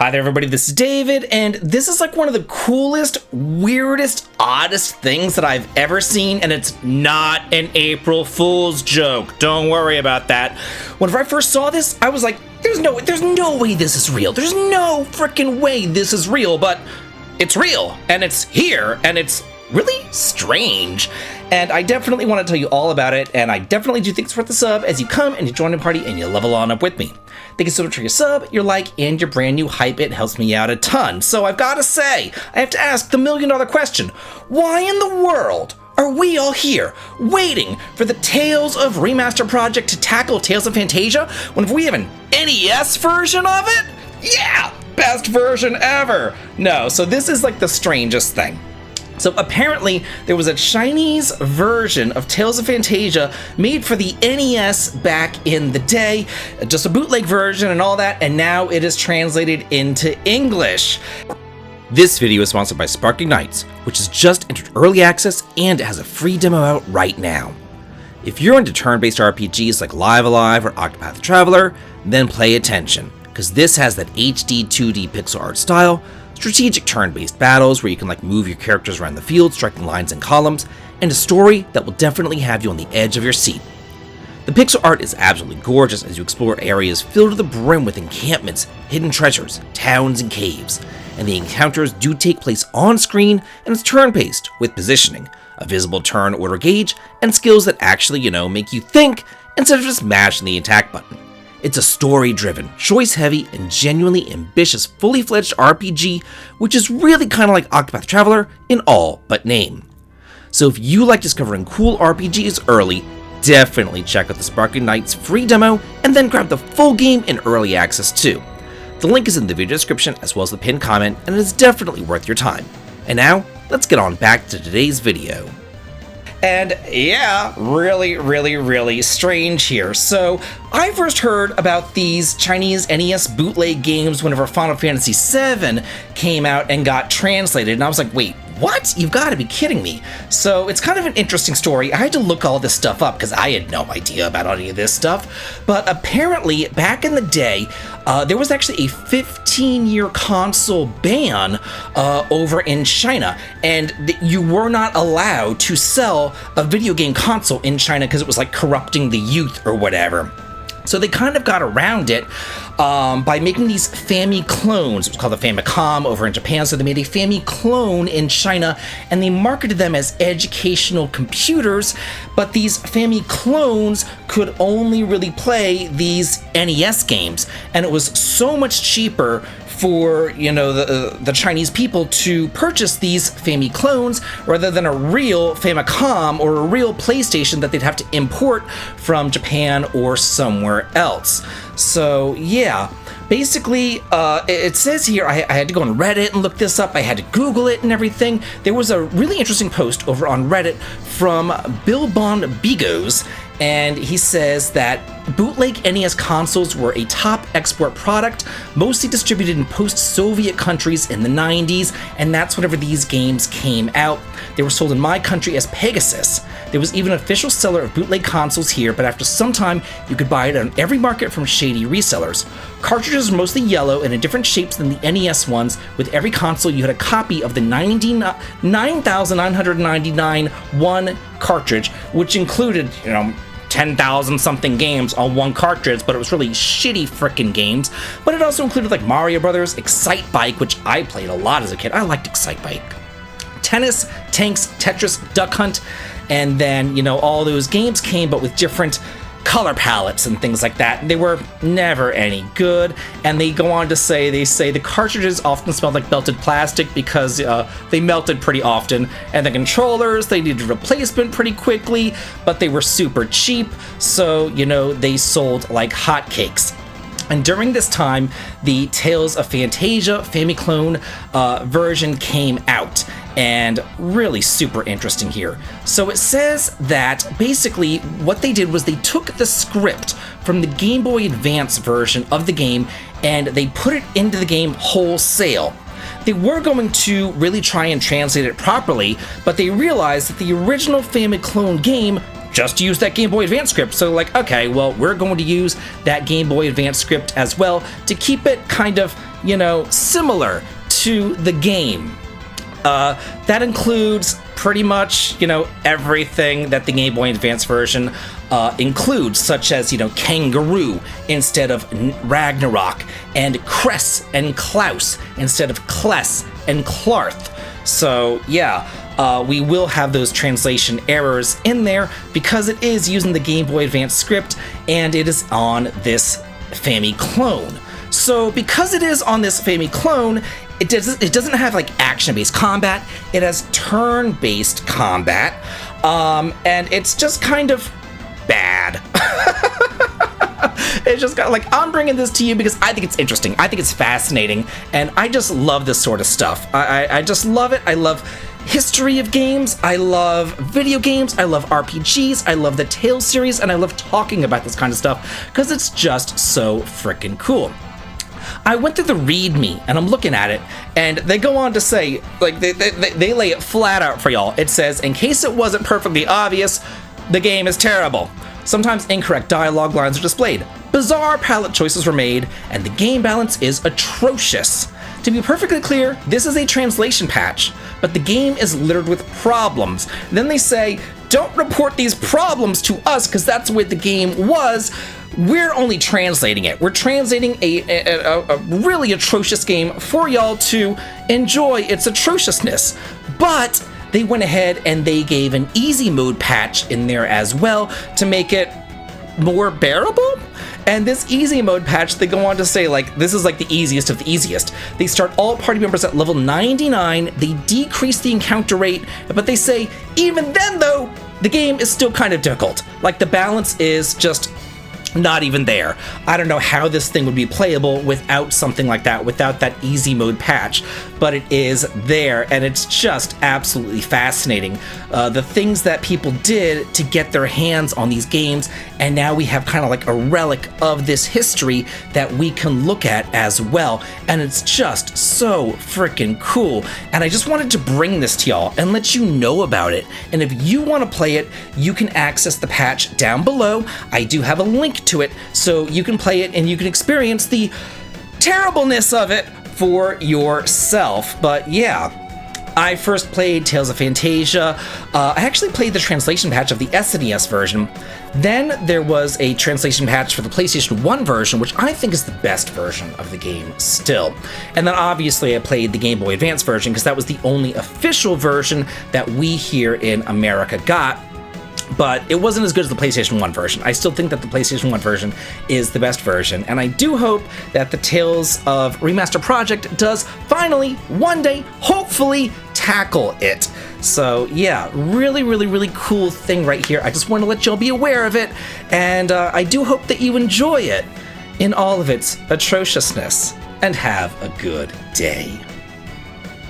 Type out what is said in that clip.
Hi there everybody, this is David, and this is like one of the coolest, weirdest, oddest things that I've ever seen, and it's not an April Fool's joke. Don't worry about that. Whenever I first saw this, I was like, there's no way this is real. There's no freaking way this is real, but it's real, and it's here, and it's really strange. And I definitely want to tell you all about it, and I definitely do think it's worth the sub as you come and you join the party and you level on up with me. Thank you so much for your sub, your like, and your brand new hype. It helps me out a ton. So I've got to say, I have to ask the million-dollar question. Why in the world are we all here waiting for the Tales of Remaster project to tackle Tales of Phantasia when we have an NES version of it? Yeah, best version ever. No, so this is like the strangest thing. So apparently there was a Chinese version of Tales of Phantasia made for the NES back in the day, just a bootleg version and all that, and now it is translated into English. This video is sponsored by Sparking Knights, which has just entered early access and has a free demo out right now. If you're into turn-based RPGs like Live Alive or Octopath Traveler, then pay attention, because this has that HD 2D pixel art style, strategic turn-based battles where you can move your characters around the field, striking lines and columns, and a story that will definitely have you on the edge of your seat. The pixel art is absolutely gorgeous as you explore areas filled to the brim with encampments, hidden treasures, towns, and caves, and the encounters do take place on screen, and it's turn-based with positioning, a visible turn order gauge, and skills that actually, make you think instead of just mashing the attack button. It's a story-driven, choice-heavy, and genuinely ambitious fully-fledged RPG, which is really kind of like Octopath Traveler in all but name. So if you like discovering cool RPGs early, definitely check out the Sparking Knights free demo, and then grab the full game in early access too. The link is in the video description as well as the pinned comment, and it is definitely worth your time. And now, let's get on back to today's video. And yeah, really strange here. So I first heard about these Chinese NES bootleg games whenever Final Fantasy VII came out and got translated, and I was like, wait, what? You've got to be kidding me. So it's kind of an interesting story. I had to look all this stuff up because I had no idea about any of this stuff. But apparently, back in the day, there was actually a 15-year console ban over in China, and you were not allowed to sell a video game console in China because it was like corrupting the youth or whatever. So they kind of got around it by making these Famicom clones. It was called the Famicom over in Japan, so they made a Famicom clone in China, and they marketed them as educational computers, but these Famicom clones could only really play these NES games, and it was so much cheaper for the Chinese people to purchase these Famicom clones rather than a real Famicom or a real PlayStation that they'd have to import from Japan or somewhere else. So yeah, basically it says here, I had to go on Reddit and look this up, I had to Google it and everything. There was a really interesting post over on Reddit from Bill Bond Bigos, and he says that bootleg NES consoles were a top export product, mostly distributed in post-Soviet countries in the 90s, and that's whenever these games came out. They were sold in my country as Pegasus. There was even an official seller of bootleg consoles here, but after some time, you could buy it on every market from shady resellers. Cartridges were mostly yellow and in different shapes than the NES ones. With every console, you had a copy of the 9,999 one cartridge, which included, 10,000 something games on one cartridge, but it was really shitty frickin' games. But it also included like Mario Brothers, Excite Bike, which I played a lot as a kid. I liked Excite Bike. Tennis, Tanks, Tetris, Duck Hunt, and then, all those games came, but with different color palettes and things like that. They were never any good, and they go on to say, the cartridges often smelled like melted plastic because they melted pretty often, and the controllers, they needed replacement pretty quickly, but they were super cheap, so, they sold like hotcakes. And during this time, the Tales of Phantasia Famicom version came out, and really super interesting here. So it says that basically what they did was they took the script from the Game Boy Advance version of the game and they put it into the game wholesale. They were going to really try and translate it properly, but they realized that the original Famicom game just use that Game Boy Advance script. So like, okay, well, we're going to use that Game Boy Advance script as well to keep it kind of, you know, similar to the game. That includes pretty much, you know, everything that the Game Boy Advance version includes, such as, you know, Kangaroo instead of Ragnarok, and Kress and Klaus instead of Kless and Klarth. So, yeah, we will have those translation errors in there because it is using the Game Boy Advance script and it is on this Famiclone. So, because it is on this Famiclone, it doesn't have like action-based combat. It has turn-based combat, and it's just kind of bad. It's just got like, I'm bringing this to you because I think it's interesting. I think it's fascinating, and I just love this sort of stuff. I just love it. I love history of games. I love video games. I love RPGs. I love the Tales series, and I love talking about this kind of stuff because it's just so freaking cool. I went through the README and I'm looking at it, and they go on to say, like, they lay it flat out for y'all. It says, in case it wasn't perfectly obvious, the game is terrible. Sometimes incorrect dialogue lines are displayed. Bizarre palette choices were made, and the game balance is atrocious. To be perfectly clear, this is a translation patch, but the game is littered with problems. Then they say, don't report these problems to us because that's the way the game was. We're only translating it. We're translating a really atrocious game for y'all to enjoy its atrociousness. But they went ahead and they gave an easy mode patch in there as well to make it more bearable. And this easy mode patch, they go on to say, like, this is like the easiest of the easiest. They start all party members at level 99. They decrease the encounter rate, but they say, even then though, the game is still kind of difficult. Like, the balance is just not even there. I don't know how this thing would be playable without something like that, without that easy mode patch, but it is there, and it's just absolutely fascinating. The things that people did to get their hands on these games, and now we have kind of like a relic of this history that we can look at as well, and it's just so freaking cool. And I just wanted to bring this to y'all and let you know about it. And if you want to play it, you can access the patch down below. I do have a link to it, so you can play it and you can experience the terribleness of it for yourself. But yeah, I first played Tales of Phantasia. I actually played the translation patch of the SNES version. Then there was a translation patch for the PlayStation 1 version, which I think is the best version of the game still. And then obviously I played the Game Boy Advance version because that was the only official version that we here in America got. But it wasn't as good as the PlayStation 1 version. I still think that the PlayStation 1 version is the best version, and I do hope that the Tales of Remaster project does finally, one day, hopefully, tackle it. So yeah, really, really, really cool thing right here. I just want to let y'all be aware of it, and I do hope that you enjoy it in all of its atrociousness, and have a good day.